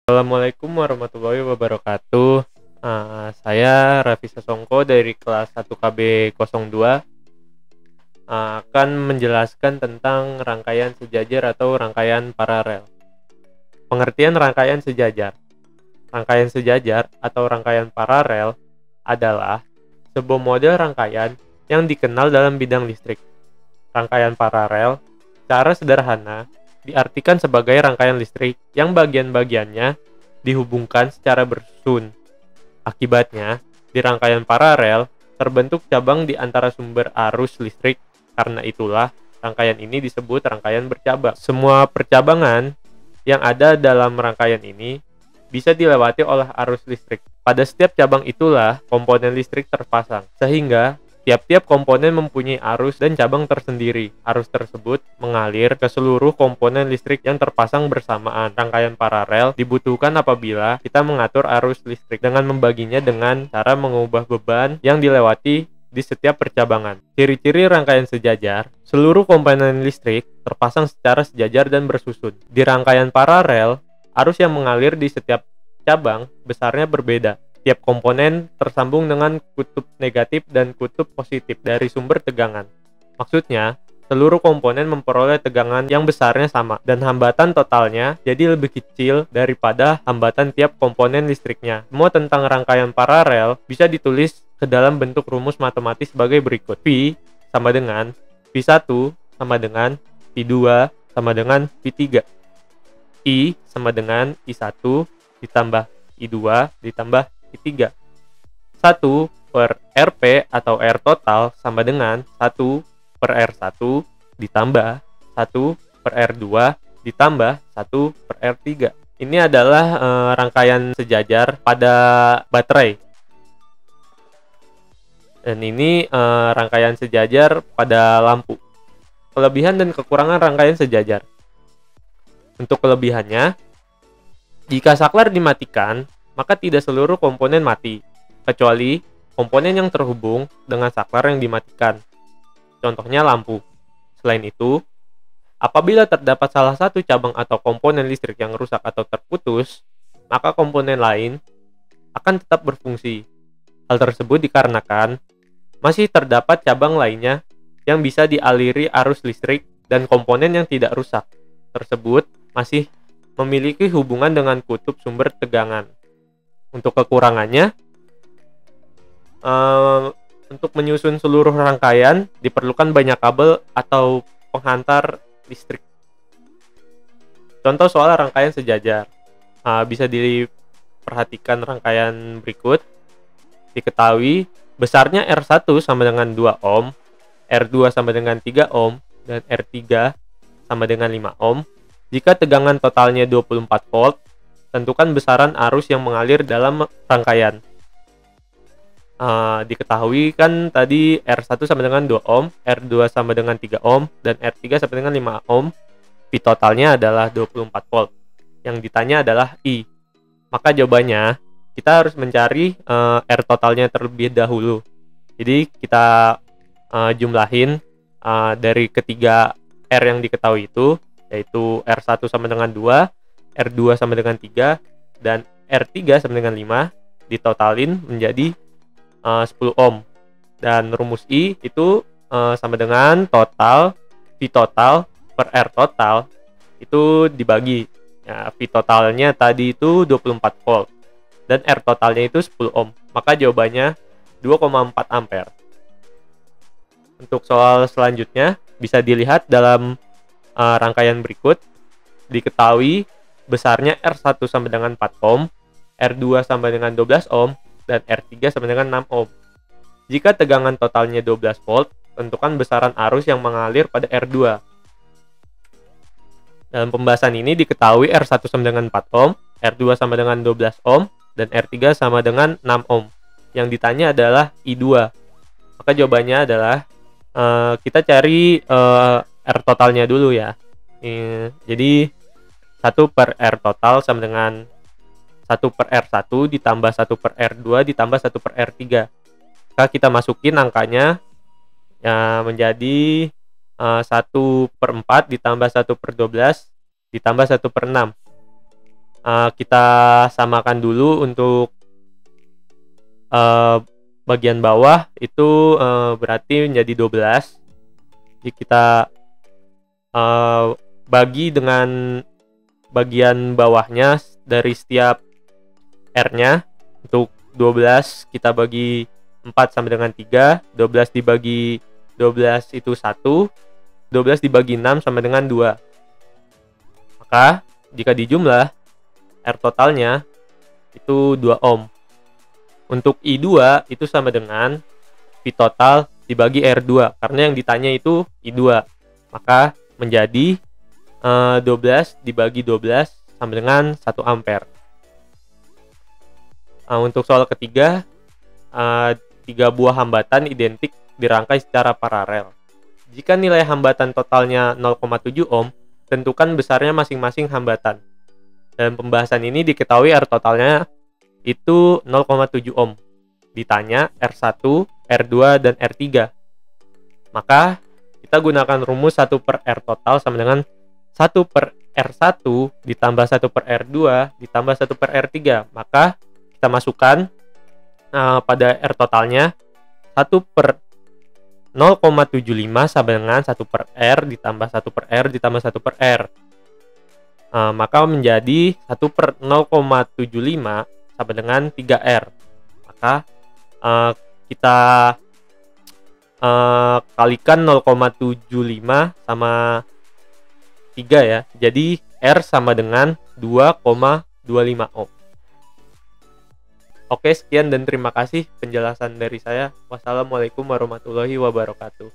Assalamualaikum warahmatullahi wabarakatuh. Saya Raffi Sasongko dari kelas 1 KB 02 akan menjelaskan tentang rangkaian sejajar atau rangkaian paralel. Pengertian rangkaian sejajar. Rangkaian sejajar atau rangkaian paralel adalah sebuah model rangkaian yang dikenal dalam bidang listrik. Rangkaian paralel secara sederhana diartikan sebagai rangkaian listrik yang bagian-bagiannya dihubungkan secara bersusun. Akibatnya, di rangkaian paralel terbentuk cabang di antara sumber arus listrik. Karena itulah, rangkaian ini disebut rangkaian bercabang. Semua percabangan yang ada dalam rangkaian ini bisa dilewati oleh arus listrik. Pada setiap cabang itulah komponen listrik terpasang, sehingga tiap-tiap komponen mempunyai arus dan cabang tersendiri. Arus tersebut mengalir ke seluruh komponen listrik yang terpasang bersamaan. Rangkaian paralel dibutuhkan apabila kita mengatur arus listrik dengan membaginya dengan cara mengubah beban yang dilewati di setiap percabangan. Ciri-ciri rangkaian sejajar: seluruh komponen listrik terpasang secara sejajar dan bersusun. Di rangkaian paralel, arus yang mengalir di setiap cabang besarnya berbeda. Tiap komponen tersambung dengan kutub negatif dan kutub positif dari sumber tegangan. Maksudnya, seluruh komponen memperoleh tegangan yang besarnya sama, dan hambatan totalnya jadi lebih kecil daripada hambatan tiap komponen listriknya. Semua tentang rangkaian paralel bisa ditulis ke dalam bentuk rumus matematis sebagai berikut. V sama dengan V1 sama dengan V2 sama dengan V3. I sama dengan I1 ditambah I2 ditambah I3. 1 per Rp atau R total sama dengan 1 per R1 ditambah 1 per R2 ditambah 1 per R3. Ini adalah rangkaian sejajar pada baterai. Dan ini rangkaian sejajar pada lampu. Kelebihan dan kekurangan rangkaian sejajar. Untuk kelebihannya, jika saklar dimatikan, maka tidak seluruh komponen mati, kecuali komponen yang terhubung dengan saklar yang dimatikan. Contohnya lampu. Selain itu, apabila terdapat salah satu cabang atau komponen listrik yang rusak atau terputus, maka komponen lain akan tetap berfungsi. Hal tersebut dikarenakan masih terdapat cabang lainnya yang bisa dialiri arus listrik, dan komponen yang tidak rusak tersebut masih memiliki hubungan dengan kutub sumber tegangan. Untuk kekurangannya, untuk menyusun seluruh rangkaian diperlukan banyak kabel atau penghantar listrik. Contoh soal rangkaian sejajar, bisa diperhatikan rangkaian berikut. Diketahui besarnya R1 sama dengan 2 ohm, R2 sama dengan 3 ohm, dan R3 sama dengan 5 ohm. Jika tegangan totalnya 24 volt, tentukan besaran arus yang mengalir dalam rangkaian. Diketahui kan tadi R1 sama dengan 2 ohm, R2 sama dengan 3 ohm, dan R3 sama dengan 5 ohm. V totalnya adalah 24 volt. Yang ditanya adalah I. Maka jawabannya, kita harus mencari R totalnya terlebih dahulu. Jadi kita jumlahin dari ketiga R yang diketahui itu, yaitu R1 sama dengan 2, R2 sama dengan 3, dan R3 sama dengan 5, ditotalin menjadi 10 ohm. Dan rumus I itu sama dengan total V total per R total itu dibagi. Ya, V totalnya tadi itu 24 volt dan R totalnya itu 10 ohm. Maka jawabannya 2,4 ampere. Untuk soal selanjutnya bisa dilihat dalam rangkaian berikut. Diketahui besarnya R1 sama dengan 4 ohm, R2 sama dengan 12 ohm, dan R3 sama dengan 6 ohm. Jika tegangan totalnya 12 volt, tentukan besaran arus yang mengalir pada R2. Dalam pembahasan ini diketahui R1 sama dengan 4 ohm, R2 sama dengan 12 ohm, dan R3 sama dengan 6 ohm. Yang ditanya adalah I2. Maka jawabannya adalah kita cari R totalnya dulu ya. Jadi 1 per R total sama dengan 1 per R1 ditambah 1 per R2 ditambah 1 per R3. Maka kita masukin angkanya ya menjadi 1 per 4 ditambah 1 per 12 ditambah 1 per 6. Kita samakan dulu untuk bagian bawah itu berarti menjadi 12. Jadi kita bagi dengan bagian bawahnya dari setiap R-nya. Untuk 12 kita bagi 4 sama dengan 3, 12 dibagi 12 itu 1, 12 dibagi 6 sama dengan 2. Maka jika dijumlah R totalnya itu 2 ohm. Untuk I2 itu sama dengan V total dibagi R2, karena yang ditanya itu I2. Maka menjadi 12 dibagi 12 sama dengan 1 ampere. Untuk soal ketiga, 3 buah hambatan identik dirangkai secara paralel. Jika nilai hambatan totalnya 0,7 ohm, tentukan besarnya masing-masing hambatan. Dalam pembahasan ini diketahui R totalnya itu 0,7 ohm. Ditanya R1, R2, dan R3. Maka kita gunakan rumus 1 per R total sama dengan 1 per R1 ditambah 1 per R2 ditambah 1 per R3. Maka kita masukkan pada R totalnya 1 per 0,75 sama dengan 1 per R ditambah 1 per R ditambah 1 per R. Maka menjadi 1 per 0,75 sama dengan 3R. Maka kita kalikan 0,75 sama 3 ya. Jadi R sama dengan 2,25 ohm. Oke, sekian dan terima kasih penjelasan dari saya. Wassalamualaikum warahmatullahi wabarakatuh.